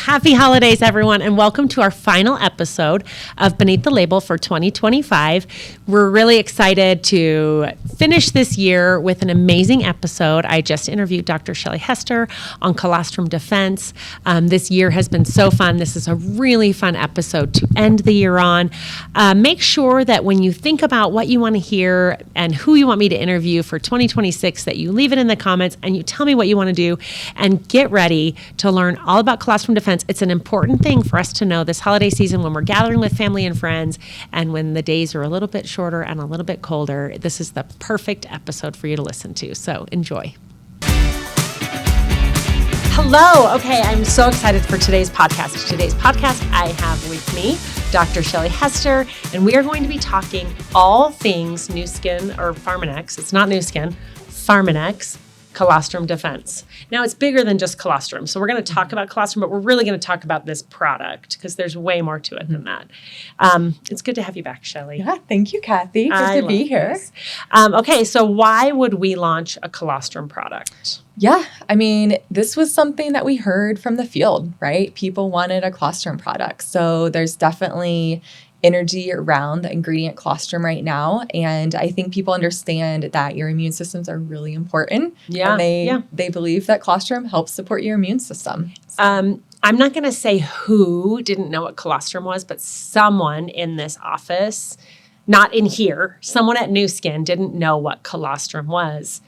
Happy holidays, everyone, and welcome to our final episode of Beneath the Label for 2025. We're really excited to finish this year with an amazing episode. I just interviewed Dr. Shelly Hester on Colostrum Defense. This year has been so fun. This is a really fun episode to end the year on. Make sure that when you think about what you want to hear and who you want me to interview for 2026, that you leave it in the comments and you tell me what you want to do, and get ready to learn all about Colostrum Defense. It's an important thing for us to know this holiday season when we're gathering with family and friends and when the days are a little bit shorter and a little bit colder. This is the perfect episode for you to listen to. So enjoy. Hello. Okay, I'm so excited for today's podcast. Today's podcast, I have with me Dr. Shelly Hester, and we are going to be talking all things Nu Skin or Pharmanex. It's not Nu Skin, Pharmanex Colostrum Defense. Now, it's bigger than just colostrum. So we're going to talk about colostrum, but we're really going to talk about this product because there's way more to it than that. It's good to have you back, Shelly. Yeah, thank you, Kathy. Good to be here. Okay, so why would we launch a colostrum product? Yeah, I mean, this was something that we heard from the field, right? People wanted a colostrum product. So there's definitely energy around the ingredient colostrum right now. And I think people understand that your immune systems are really important. Yeah. And they believe that colostrum helps support your immune system. So. I'm not going to say who didn't know what colostrum was, but someone in this office, not in here, someone at Nu Skin didn't know what colostrum was.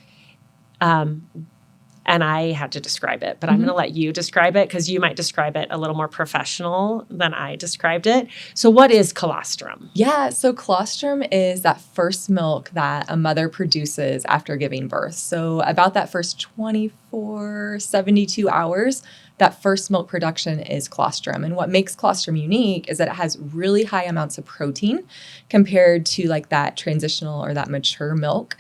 And I had to describe it, but I'm going to let you describe it because you might describe it a little more professional than I described it. So what is colostrum? Yeah, so colostrum is that first milk that a mother produces after giving birth. So about that first 24, 72 hours, that first milk production is colostrum. And what makes colostrum unique is that it has really high amounts of protein compared to like that transitional or that mature milk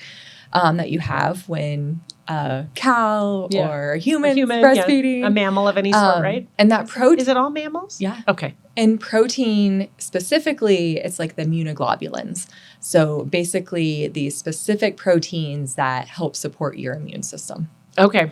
that you have when a cow or a human breastfeeding. A mammal of any sort, right? And that protein... Is it all mammals? Yeah. Okay. And protein, specifically, it's like the immunoglobulins. So basically, these specific proteins that help support your immune system. Okay.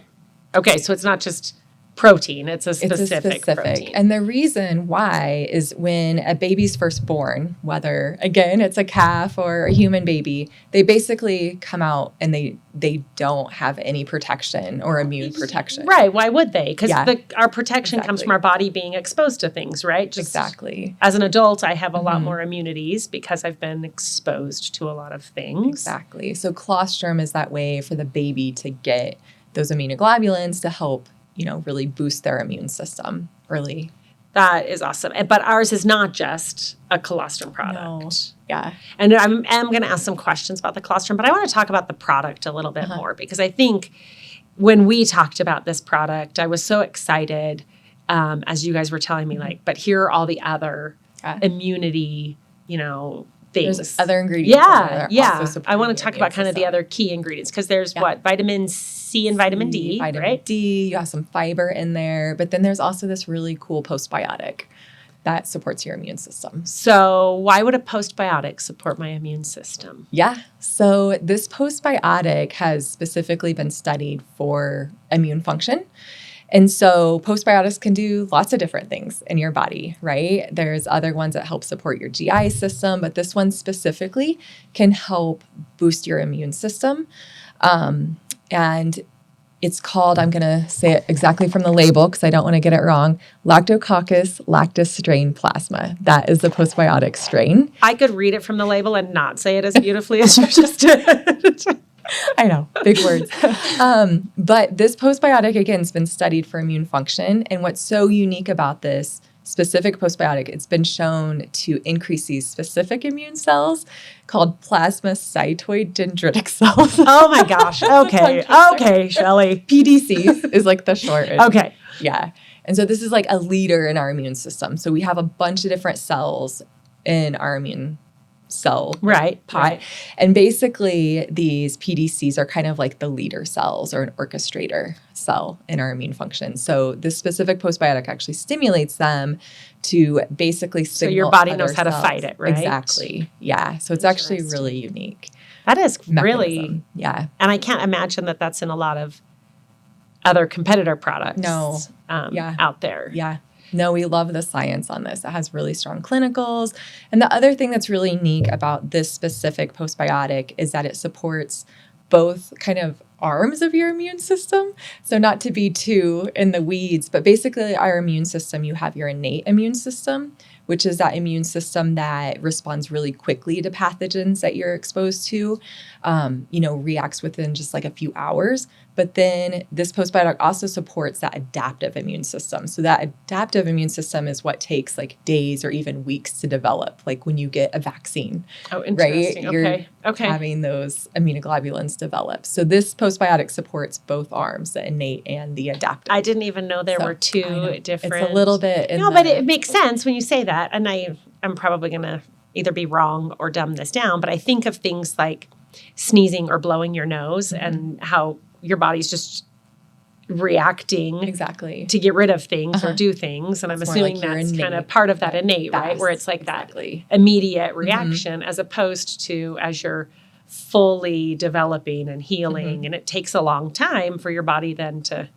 So it's not just protein. It's a specific protein. And the reason why is when a baby's first born, whether, again, it's a calf or a human baby, they basically come out and they don't have any protection or immune protection. Right. Why would they? Because our protection comes from our body being exposed to things, right? Exactly. As an adult, I have a lot more immunities because I've been exposed to a lot of things. Exactly. So colostrum is that way for the baby to get those immunoglobulins to help really boost their immune system early. That is awesome. But ours is not just a colostrum product. No. Yeah. And I'm going to ask some questions about the colostrum, but I want to talk about the product a little bit more because I think when we talked about this product, I was so excited as you guys were telling me, but here are all the other immunity, things. There's other ingredients. I want to talk about kind of the other key ingredients because there's vitamin C and vitamin D, vitamin D, you have some fiber in there, but then there's also this really cool postbiotic that supports your immune system. So why would a postbiotic support my immune system? Yeah. So this postbiotic has specifically been studied for immune function. And so postbiotics can do lots of different things in your body, right? There's other ones that help support your GI system, but this one specifically can help boost your immune system. And it's called, I'm going to say it exactly from the label because I don't want to get it wrong, Lactococcus lactis strain plasma. That is the postbiotic strain. I could read it from the label and not say it as beautifully as you just did. I know, big words. But this postbiotic, again, has been studied for immune function. And what's so unique about this specific postbiotic, it's been shown to increase these specific immune cells called plasmacytoid dendritic cells. Oh my gosh. Okay, Shelly. PDCs is like the short. Okay. Yeah. And so this is like a leader in our immune system. So we have a bunch of different cells in our immune cell pot. Right. And basically these PDCs are kind of like the leader cells or an orchestrator cell in our immune function. So this specific postbiotic actually stimulates them to basically signal. So your body knows how to fight it, right? Exactly. Yeah. So it's actually really unique. That is mechanism. Really. Yeah. And I can't imagine that that's in a lot of other competitor products. No. Out there. Yeah. No, we love the science on this. It has really strong clinicals. And the other thing that's really unique about this specific postbiotic is that it supports both kind of arms of your immune system. So not to be too in the weeds, but basically our immune system, you have your innate immune system, which is that immune system that responds really quickly to pathogens that you're exposed to, reacts within just like a few hours. But then this postbiotic also supports that adaptive immune system. So that adaptive immune system is what takes like days or even weeks to develop, like when you get a vaccine. Oh, interesting. Right? Okay. You're having those immunoglobulins develop. So this postbiotic supports both arms, the innate and the adaptive. I didn't even know there were two different. It's a little bit. But it makes sense when you say that. And I'm probably going to either be wrong or dumb this down, but I think of things like sneezing or blowing your nose and how your body's just reacting exactly to get rid of things or do things. And I'm assuming like that's kind of part of that innate, right? Where it's like that immediate reaction as opposed to as you're fully developing and healing. And it takes a long time for your body then to,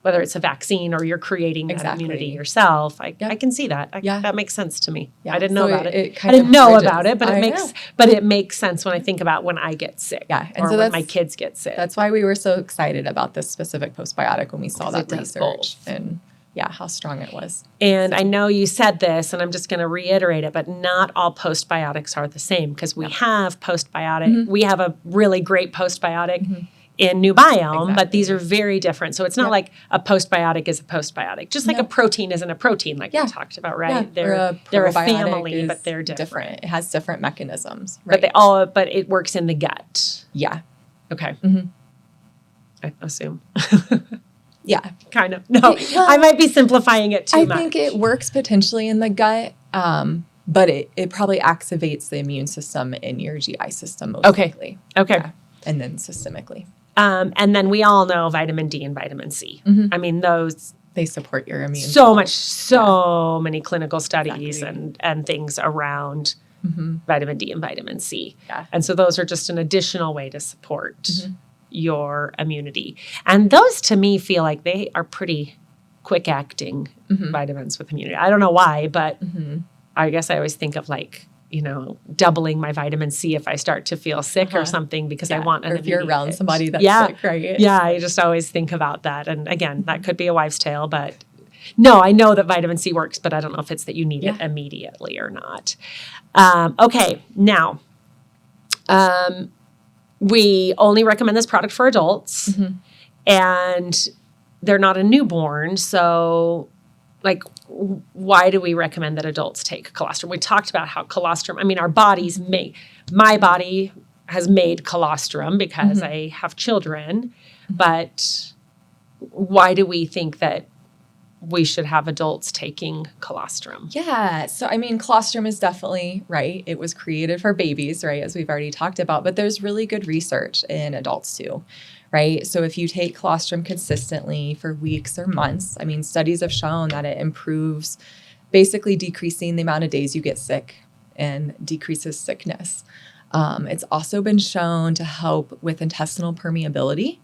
whether it's a vaccine or you're creating that immunity yourself. I can see that. That makes sense to me. I didn't know about it. I didn't know about it, but it makes sense when I think about when I get sick and or so when my kids get sick. That's why we were so excited about this specific postbiotic when we saw that research and how strong it was. And I know you said this, and I'm just going to reiterate it, but not all postbiotics are the same because we have postbiotic. We have a really great postbiotic in New Biome, but these are very different. So it's not like a postbiotic is a postbiotic, just like a protein isn't a protein, like we talked about, right? Yeah. They're a family, but they're different. It has different mechanisms, right? But it works in the gut. Yeah. Okay. I assume. Yeah. Kind of. No, I might be simplifying it too much. I think it works potentially in the gut, but it probably activates the immune system in your GI system most likely. Okay. Yeah. And then systemically. And then we all know vitamin D and vitamin C. I mean, those... They support your immune So many clinical studies and things around vitamin D and vitamin C. Yeah. And so those are just an additional way to support your immunity. And those to me feel like they are pretty quick acting vitamins with immunity. I don't know why, but I guess I always think of like, doubling my vitamin C if I start to feel sick or something because I want an if you're around somebody that's sick, right? Yeah, I just always think about that. And again, that could be a wives' tale, but no, I know that vitamin C works, but I don't know if it's that you need it immediately or not. Okay, now, we only recommend this product for adults and they're not a newborn. So like, why do we recommend that adults take colostrum? We talked about how colostrum, my body has made colostrum because I have children, but why do we think that we should have adults taking colostrum? Yeah. So, colostrum is definitely, right, it was created for babies, right, as we've already talked about, but there's really good research in adults too. Right. So if you take colostrum consistently for weeks or months, studies have shown that it improves basically decreasing the amount of days you get sick and decreases sickness. It's also been shown to help with intestinal permeability.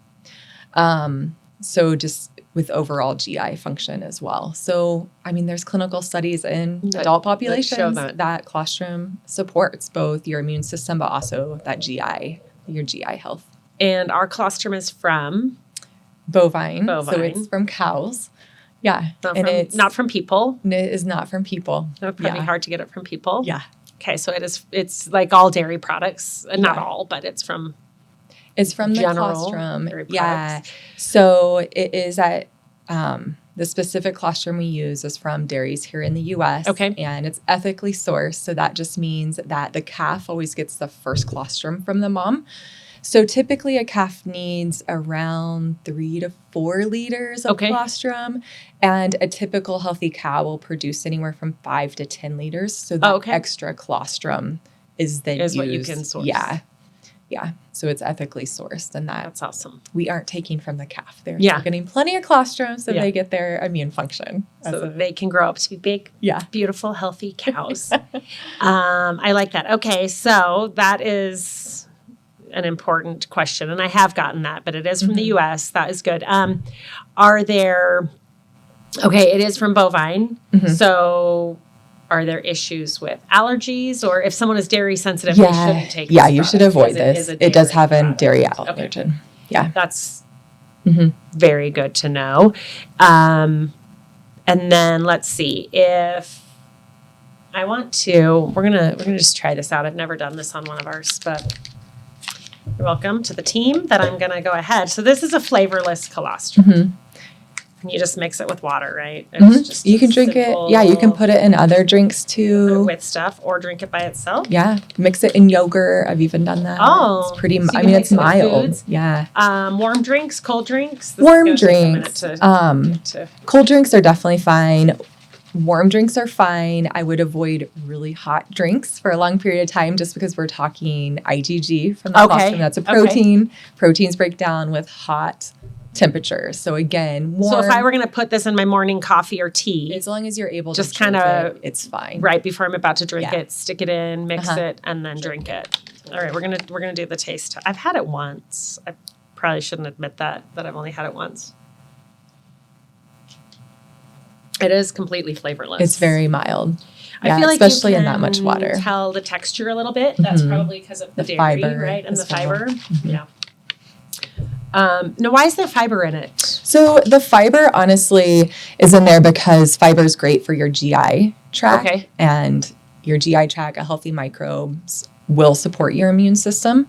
So just with overall GI function as well. So, there's clinical studies in adult populations that colostrum supports both your immune system, but also that your GI health. And our colostrum is from? Bovine. So it's from cows. Yeah. Not from people. It is not from people. It would probably be hard to get it from people. Yeah. Okay. So it's like all dairy products. Not all, but it's from the colostrum. Yeah. So it is at the specific colostrum we use is from dairies here in the U.S. Okay. And it's ethically sourced. So that just means that the calf always gets the first colostrum from the mom. So typically a calf needs around 3 to 4 liters of colostrum, and a typical healthy cow will produce anywhere from 5 to 10 liters. So that extra colostrum is then used. What you can source. Yeah. Yeah. So it's ethically sourced, and that's awesome. We aren't taking from the calf. They're still getting plenty of colostrum so they get their immune function. So they can grow up to be big, beautiful, healthy cows. I like that. Okay. So that is an important question, and I have gotten that, but it is from the U.S. That is good. Are there Okay, it is from bovine. Mhm. So are there issues with allergies, or if someone is dairy sensitive, Yeah. they shouldn't take Yeah, this you should product avoid because this. It does have a product. dairy Okay. allergen. Yeah. That's Mhm. very good to know. And then let's see if I want to. We're gonna just try this out. I've never done this on one of ours, but you're welcome to the team. That I'm gonna go ahead. So this is a flavorless colostrum. Mhm. And you just mix it with water, right? Mhm. It's just You a can drink it. Yeah, you can put it in other drinks put it too. with stuff or drink it by itself. Yeah, mix it in yogurt. I've even done that. Oh, it's pretty. so you I can mean, mix it's it with mild. foods? Yeah. Warm drinks, cold drinks. This is Warm gonna take a minute drinks. to Cold drinks are definitely fine. Warm drinks are fine. I would avoid really hot drinks for a long period of time just because we're talking IgG from the colostrum. That's a protein. Proteins break down with hot temperatures. So again, warm. So if I were going to put this in my morning coffee or tea, as long as you're able just to drink kinda it, it's fine. right before I'm about to drink Yeah. it, stick it in, mix Uh-huh. it, and then drink it. All right, we're gonna do the taste. I've had it once. I probably shouldn't admit that I've only had it once. It is completely flavorless. It's very mild. I Yeah, feel like especially you in can that much water. Tell the texture a little bit. That's Mhm. probably because of the The dairy, fiber right, and the as well. fiber. Mhm. Yeah. Now, why is there fiber in it? So the fiber honestly is in there because fiber is great for your GI tract. Okay. And your GI tract, a healthy microbes will support your immune system,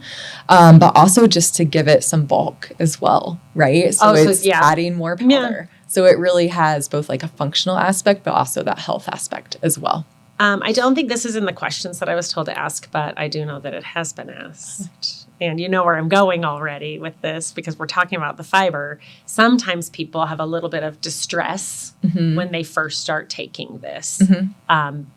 but also just to give it some bulk as well, right? So it's adding more powder. So it really has both like a functional aspect, but also that health aspect as well. I don't think this is in the questions that I was told to ask, but I do know that it has been asked. And you know where I'm going already with this because we're talking about the fiber. Sometimes people have a little bit of distress when they first start taking this. And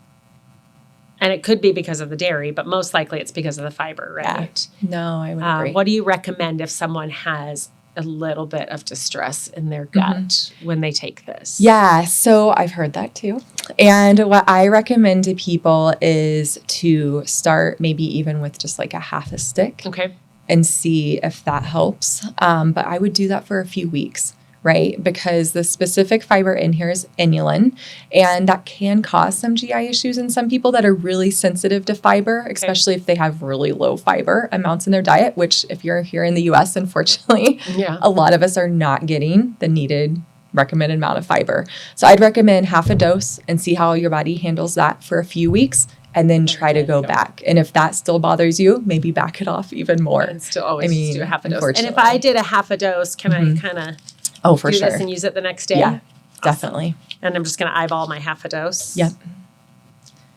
it could be because of the dairy, but most likely it's because of the fiber, right? Yeah. No, I would agree. What do you recommend if someone has a little bit of distress in their gut when they take this? Yeah, so I've heard that too. And what I recommend to people is to start maybe even with just like a half a stick. Okay. And see if that helps. But I would do that for a few weeks, right? Because the specific fiber in here is inulin, and that can cause some GI issues in some people that are really sensitive to fiber, especially if they have really low fiber amounts in their diet, which if you're here in the US, unfortunately, a lot of us are not getting the needed recommended amount of fiber. So I'd recommend half a dose and see how your body handles that for a few weeks. And then try to go back. And if that still bothers you, maybe back it off even more. And still always do a half a dose. And if unfortunately. I did a half a dose, can I kind of for do sure. this and use it the next day? Yeah, definitely. And I'm just going to eyeball my half a dose? Yep.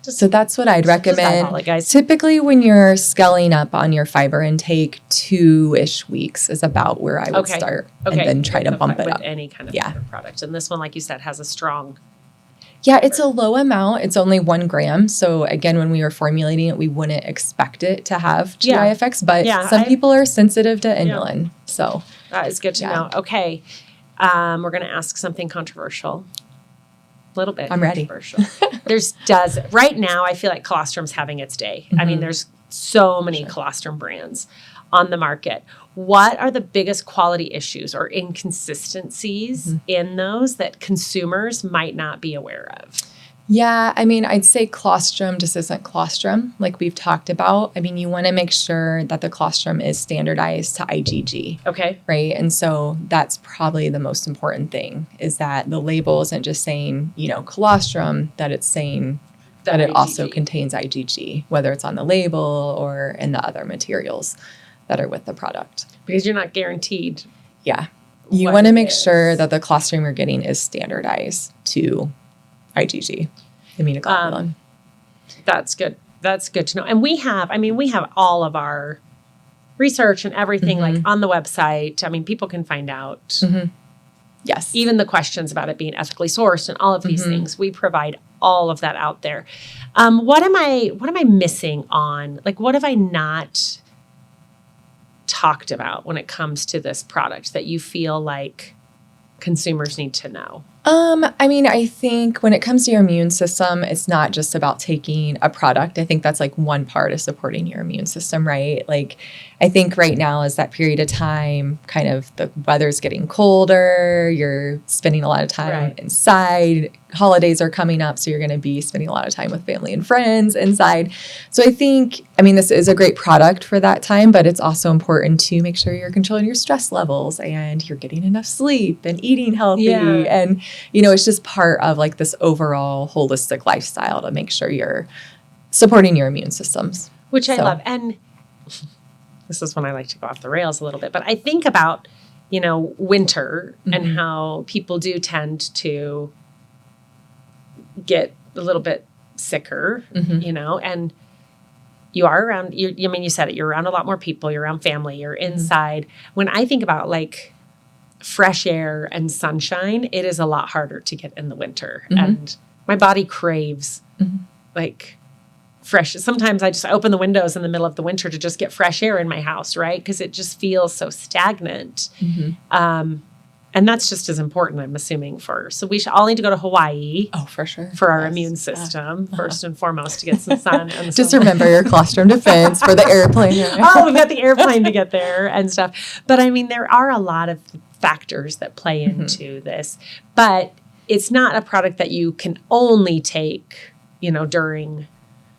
So that's what I'd recommend. eyeball it, guys. Typically, when you're scaling up on your fiber intake, 2-ish weeks is about where I would start. And then try to bump it up. With any kind of fiber product. And this one, like you said, has a strong... Yeah, it's a low amount. It's only 1 gram. So again, when we were formulating it, we wouldn't expect it to have GI effects. But some people are sensitive to inulin. So that is good to know. Okay. We're going to ask something controversial. A little bit. I'm ready. Controversial. Right now, I feel like colostrum's having its day. I mean, there's so many colostrum brands on the market. What are the biggest quality issues or inconsistencies in those that consumers might not be aware of? Yeah, I mean, I'd say colostrum just isn't colostrum like we've talked about. I mean, you want to make sure that the colostrum is standardized to IgG. Okay. Right. And so that's probably the most important thing is that the label isn't just saying, colostrum, that it's saying that it also contains IgG, whether it's on the label or in the other materials that are with the product. Because you're not guaranteed. Yeah. You want to make sure that the colostrum you're getting is standardized to IgG, immunoglobulin. That's good. That's good to know. And we have all of our research and everything like on the website. I mean, people can find out. Yes. Even the questions about it being ethically sourced and all of these things. We provide all of that out there. What am I missing on? Like, what have I not talked about when it comes to this product that you feel like consumers need to know? I mean, I think when it comes to your immune system, it's not just about taking a product. I think that's like one part of supporting your immune system, right? Like, I think right now is that period of time, kind of the weather's getting colder, you're spending a lot of time inside, holidays are coming up, so you're going to be spending a lot of time with family and friends inside. So I think, I mean, this is a great product for that time, but it's also important to make sure you're controlling your stress levels and you're getting enough sleep and eating healthy. And, it's just part of like this overall holistic lifestyle to make sure you're supporting your immune systems. Which I love. And this is when I like to go off the rails a little bit, but I think about, winter and how people do tend to get a little bit sicker, and you are around, you said it, you're around a lot more people, you're around family, you're inside. When I think about like fresh air and sunshine, it is a lot harder to get in the winter. And my body craves like fresh. Sometimes I just open the windows in the middle of the winter to just get fresh air in my house, right? Because it just feels so stagnant. And that's just as important, I'm assuming, so we should all need to go to Hawaii. Oh, for sure. For our immune system, first and foremost, to get some sun. And just remember your colostrum defense for the airplane. We've got the airplane to get there and stuff. But I mean, there are a lot of factors that play into this. But it's not a product that you can only take, during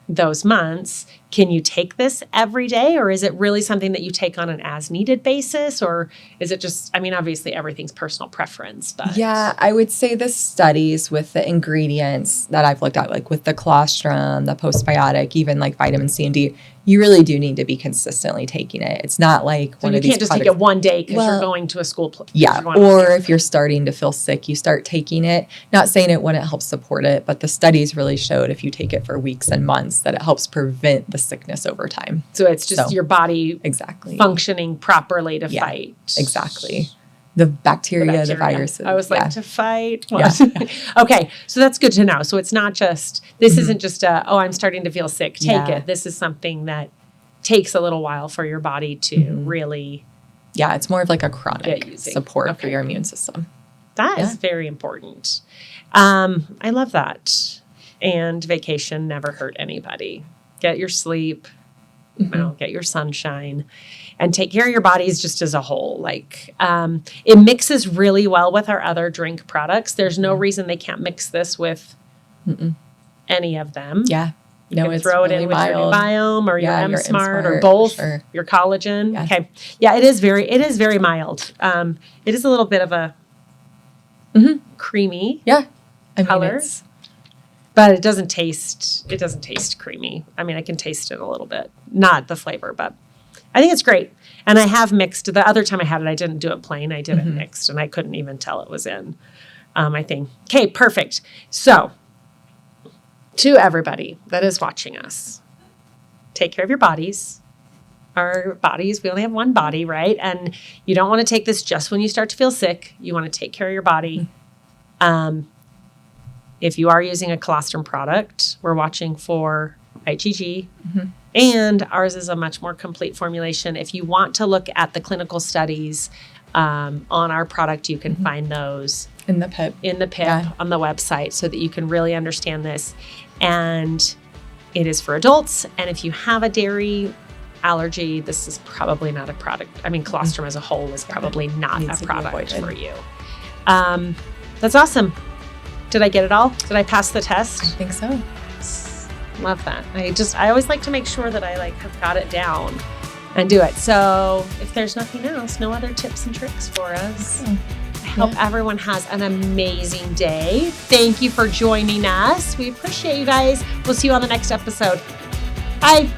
those months. Can you take this every day, or is it really something that you take on an as needed basis, or is it just, obviously everything's personal preference, but yeah, I would say the studies with the ingredients that I've looked at, like with the colostrum, the postbiotic, even like vitamin C and D, you really do need to be consistently taking it. It's not like one of these. You can't just take it one day because you're going to a school. Or if you're starting to feel sick, you start taking it. Not saying it wouldn't help support it, but the studies really showed if you take it for weeks and months that it helps prevent the sickness over time. So it's just your body functioning properly to fight. Exactly. The bacteria, the viruses. I was like, to fight? What? Yeah. Okay, so that's good to know. So it's not just, this isn't just I'm starting to feel sick, take it. This is something that takes a little while for your body to really... Yeah, it's more of like a chronic support for your immune system. That is very important. I love that. And vacation never hurt anybody. Get your sleep, get your sunshine, and take care of your bodies just as a whole. Like, it mixes really well with our other drink products. There's no reason they can't mix this with any of them. Yeah. You can throw it in with your Biome or your M-Smart or both, your collagen. Yeah. Okay. Yeah, it is very mild. It is a little bit of a creamy color. But it doesn't taste creamy. I can taste it a little bit. Not the flavor, but I think it's great. And I have mixed. The other time I had it, I didn't do it plain. I did it mixed, and I couldn't even tell it was in my thing. Okay, perfect. So, to everybody that is watching us, take care of your bodies. Our bodies, we only have one body, right? And you don't want to take this just when you start to feel sick. You want to take care of your body. If you are using a colostrum product, we're watching for IgG. And ours is a much more complete formulation. If you want to look at the clinical studies on our product, you can find those in the PIP on the website so that you can really understand this. And it is for adults. And if you have a dairy allergy, this is probably not a product. Colostrum as a whole is probably not a product for you. That's awesome. Did I get it all? Did I pass the test? I think so. Love that. I always like to make sure that I have got it down and do it. So if there's nothing else, no other tips and tricks for us. I hope everyone has an amazing day. Thank you for joining us. We appreciate you guys. We'll see you on the next episode. Bye.